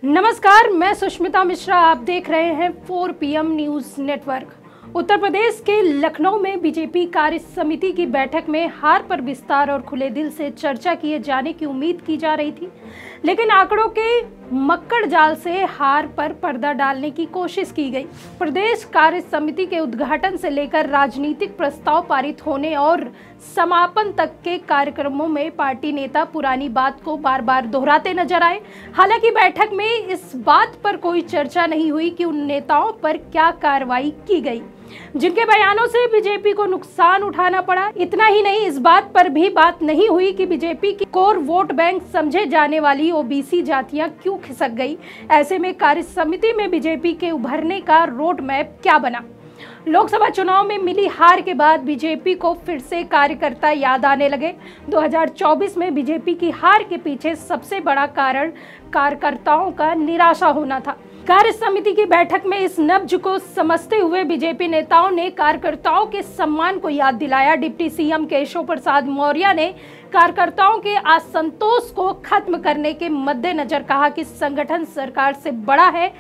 नमस्कार, मैं सुष्मिता मिश्रा। आप देख रहे हैं 4 PM news network. Uttar Pradesh के लखनऊ में बीजेपी कार्य समिति की बैठक में हार पर विस्तार और खुले दिल से चर्चा किए जाने की उम्मीद की जा रही थी, लेकिन आंकड़ों के मक्कड़ जाल से हार पर पर्दा डालने की कोशिश की गई। प्रदेश कार्य समिति के उद्घाटन से लेकर राजनीतिक प्रस्ताव पारित होने और समापन तक के कार्यक्रमों में पार्टी नेता पुरानी बात को बार बार दोहराते नजर आए। हालांकि बैठक में इस बात पर कोई चर्चा नहीं हुई कि उन नेताओं पर क्या कार्रवाई की गई जिनके बयानों से बीजेपी को नुकसान उठाना पड़ा। इतना ही नहीं, इस बात पर भी बात नहीं हुई कि बीजेपी की कोर वोट बैंक समझे जाने वाली ओबीसी जातियां क्यों खिसक गई। ऐसे में कार्य समिति में बीजेपी के उभरने का रोड मैप क्या बना। लोकसभा चुनाव में मिली हार के बाद बीजेपी को फिर से कार्यकर्ता याद आने लगे। 2024 में बीजेपी की हार के पीछे सबसे बड़ा कारण कार्यकर्ताओं का निराशा होना था। कार्य समिति की बैठक में इस नब्ज को समझते हुए बीजेपी नेताओं ने कार्यकर्ताओं के सम्मान को याद दिलाया। डिप्टी सीएम केशव प्रसाद मौर्य ने कार्यकर्ताओं के असंतोष को खत्म करने के मद्देनजर कहा कि संगठन सरकार से बड़ा है,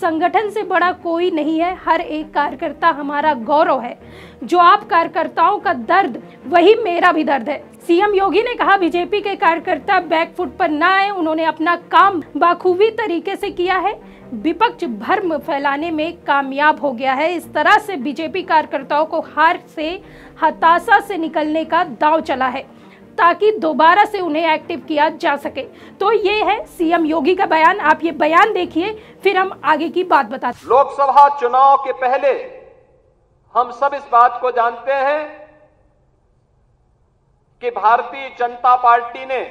संगठन से बड़ा कोई नहीं है, हर एक कार्यकर्ता हमारा गौरव है। जो आप कार्यकर्ताओं का दर्द, वही मेरा भी दर्द है। सीएम योगी ने कहा बीजेपी के कार्यकर्ता बैकफुट पर न आए, उन्होंने अपना काम बखूबी तरीके से किया है, विपक्ष भ्रम फैलाने में कामयाब हो गया है। इस तरह से बीजेपी कार्यकर्ताओं को हार से, हताशा से निकलने का दांव चला है ताकि दोबारा से उन्हें एक्टिव किया जा सके। तो ये है सीएम योगी का बयान। आप ये बयान देखिए, फिर हम आगे की बात बताते हैं। लोकसभा चुनाव के पहले हम सब इस बात को जानते हैं कि भारतीय जनता पार्टी ने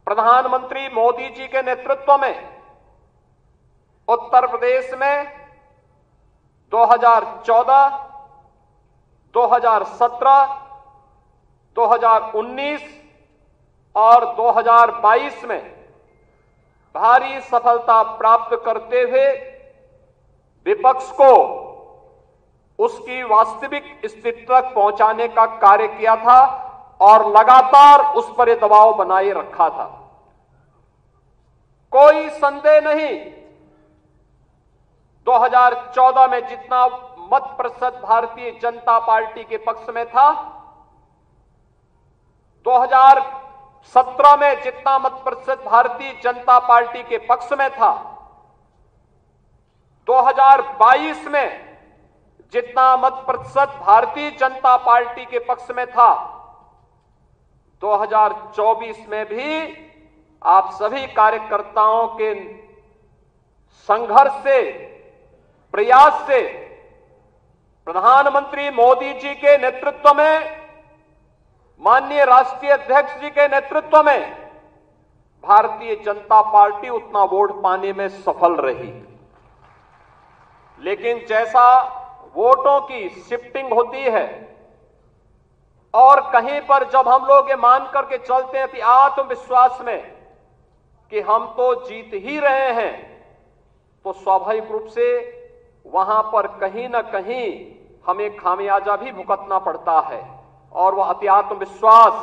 प्रधानमंत्री मोदी जी के नेतृत्व में उत्तर प्रदेश में 2014, 2017, 2019 और 2022 में भारी सफलता प्राप्त करते हुए विपक्ष को उसकी वास्तविक स्थिति तक पहुंचाने का कार्य किया था और लगातार उस पर दबाव बनाए रखा था। कोई संदेह नहीं, 2014 में जितना मत प्रतिशत भारतीय जनता पार्टी के पक्ष में था, 2017 में जितना मत प्रतिशत भारतीय जनता पार्टी के पक्ष में था, 2022 में जितना मत प्रतिशत भारतीय जनता पार्टी के पक्ष में था, 2024 में भी आप सभी कार्यकर्ताओं के संघर्ष से, प्रयास से प्रधानमंत्री मोदी जी के नेतृत्व में, माननीय राष्ट्रीय अध्यक्ष जी के नेतृत्व में भारतीय जनता पार्टी उतना वोट पाने में सफल रही। लेकिन जैसा वोटों की शिफ्टिंग होती है और कहीं पर जब हम लोग ये मान करके चलते हैं कि आत्मविश्वास में कि हम तो जीत ही रहे हैं, तो स्वाभाविक रूप से वहां पर कहीं ना कहीं हमें खामियाजा भी भुगतना पड़ता है और वह अति आत्मविश्वास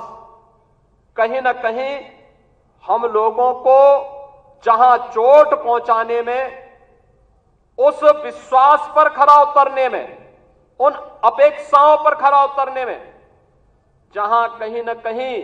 कहीं ना कहीं हम लोगों को जहां चोट पहुंचाने में, उस विश्वास पर खरा उतरने में, उन अपेक्षाओं पर खरा उतरने में, जहां कहीं ना कहीं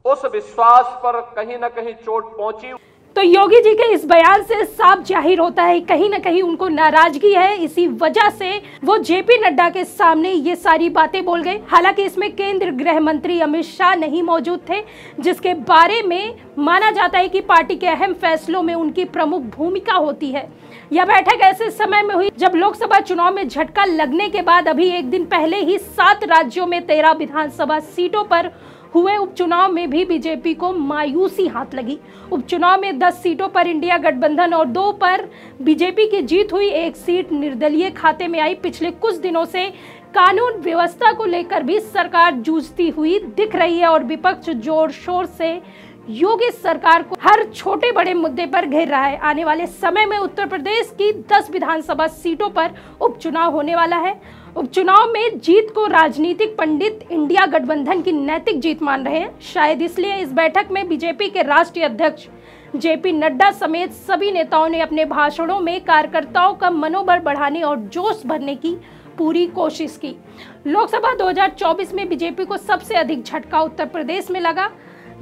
उस विश्वास पर कहीं ना कहीं चोट पहुंची। तो योगी जी के इस बयान से साफ जाहिर होता है कहीं ना कहीं उनको नाराजगी है। इसी वजह से वो जेपी नड्डा के सामने ये सारी बातें बोल गए। हालांकि इसमें केंद्रीय गृह मंत्री अमित शाह नहीं मौजूद थे, जिसके बारे में माना जाता है कि पार्टी के अहम फैसलों में उनकी प्रमुख भूमिका होती है। यह बैठक ऐसे समय में हुई जब लोकसभा चुनाव में झटका लगने के बाद अभी एक दिन पहले ही 7 राज्यों में 13 विधानसभा सीटों पर हुए उपचुनाव में भी बीजेपी को मायूसी हाथ लगी। उपचुनाव में 10 सीटों पर इंडिया गठबंधन और 2 पर बीजेपी की जीत हुई। 1 सीट निर्दलीय खाते में आई। पिछले कुछ दिनों से कानून व्यवस्था को लेकर भी सरकार जूझती हुई दिख रही है और विपक्ष जोर शोर से योगी सरकार को हर छोटे बड़े मुद्दे पर घेर रहा है। आने वाले समय में उत्तर प्रदेश की 10 विधानसभा सीटों पर उपचुनाव होने वाला है। उपचुनाव में जीत को राजनीतिक पंडित इंडिया गठबंधन की नैतिक जीत मान रहे हैं। शायद इसलिए इस बैठक में बीजेपी के राष्ट्रीय अध्यक्ष जेपी नड्डा समेत सभी नेताओं ने अपने भाषणों में कार्यकर्ताओं का मनोबल बढ़ाने और जोश भरने की पूरी कोशिश की। लोकसभा 2024 में बीजेपी को सबसे अधिक झटका उत्तर प्रदेश में लगा,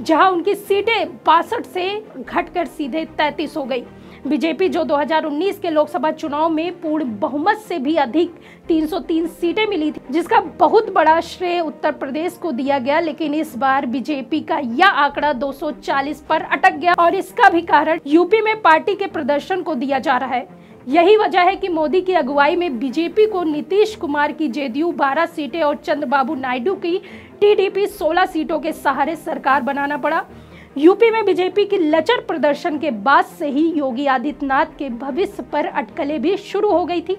जहां उनकी सीटें 62 से घटकर सीधे 33 हो गई। बीजेपी जो 2019 के लोकसभा चुनाव में पूर्ण बहुमत से भी अधिक 303 सीटें मिली थी, जिसका बहुत बड़ा श्रेय उत्तर प्रदेश को दिया गया, लेकिन इस बार बीजेपी का यह आंकड़ा 240 पर अटक गया और इसका भी कारण यूपी में पार्टी के प्रदर्शन को दिया जा रहा है। यही वजह है कि मोदी की अगुवाई में बीजेपी को नीतीश कुमार की जेडीयू 12 सीटें और चंद्रबाबू नायडू की टीडीपी 16 सीटों के सहारे सरकार बनाना पड़ा। यूपी में बीजेपी की लचर प्रदर्शन के बाद से ही योगी आदित्यनाथ के भविष्य पर अटकलें भी शुरू हो गई थी।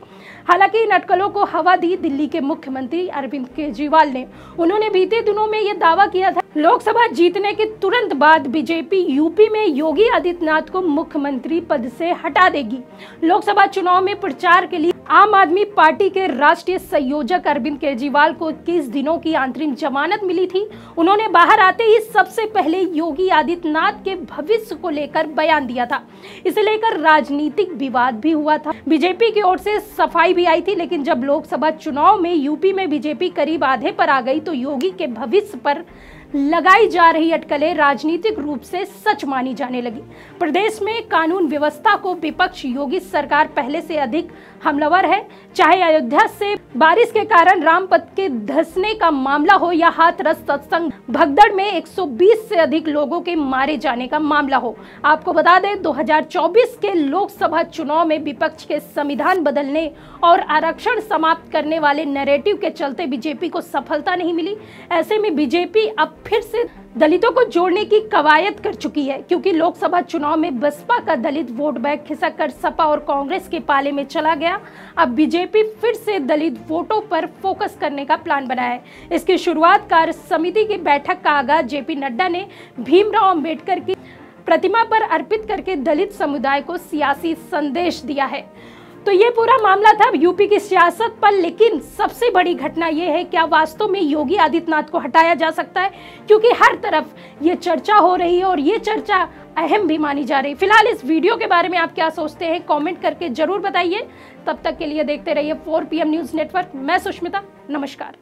हालांकि इन अटकलों को हवा दी दिल्ली के मुख्यमंत्री अरविंद केजरीवाल ने। उन्होंने बीते दिनों में यह दावा किया था, लोकसभा जीतने के तुरंत बाद बीजेपी यूपी में योगी आदित्यनाथ को मुख्यमंत्री पद से हटा देगी। लोकसभा चुनाव में प्रचार के लिए आम आदमी पार्टी के राष्ट्रीय संयोजक अरविंद केजरीवाल को 21 दिनों की अंतरिम जमानत मिली थी। उन्होंने बाहर आते ही सबसे पहले योगी आदित्यनाथ के भविष्य को लेकर बयान दिया था। इसे लेकर राजनीतिक विवाद भी हुआ था। बीजेपी की ओर से सफाई भी आई थी, लेकिन जब लोकसभा चुनाव में यूपी में बीजेपी करीब आधे पर आ गई तो योगी के भविष्य पर लगाई जा रही अटकलें राजनीतिक रूप से सच मानी जाने लगी। प्रदेश में कानून व्यवस्था को विपक्ष योगी सरकार पहले से अधिक हमलावर है, चाहे अयोध्या से बारिश के कारण रामपथ के धंसने का मामला हो या हाथरस सत्संग भगदड़ में 120 से अधिक लोगों के मारे जाने का मामला हो। आपको बता दें, 2024 के लोकसभा चुनाव में विपक्ष के संविधान बदलने और आरक्षण समाप्त करने वाले नैरेटिव के चलते बीजेपी को सफलता नहीं मिली। ऐसे में बीजेपी अब फिर से दलितों को जोड़ने की कवायद कर चुकी है, क्योंकि लोकसभा चुनाव में बसपा का दलित वोट बैंक खिसक कर सपा और कांग्रेस के पाले में चला गया। अब बीजेपी फिर से दलित वोटों पर फोकस करने का प्लान बनाया है। इसकी शुरुआत कार्य समिति की बैठक का आगाज जेपी नड्डा ने भीमराव अंबेडकर की प्रतिमा पर अर्पित करके दलित समुदाय को सियासी संदेश दिया है। तो ये पूरा मामला था यूपी की सियासत पर, लेकिन सबसे बड़ी घटना ये है, क्या वास्तव में योगी आदित्यनाथ को हटाया जा सकता है? क्योंकि हर तरफ ये चर्चा हो रही है और ये चर्चा अहम भी मानी जा रही है। फिलहाल इस वीडियो के बारे में आप क्या सोचते हैं, कमेंट करके जरूर बताइए। तब तक के लिए देखते रहिए 4 PM न्यूज़ नेटवर्क। मैं सुष्मिता, नमस्कार।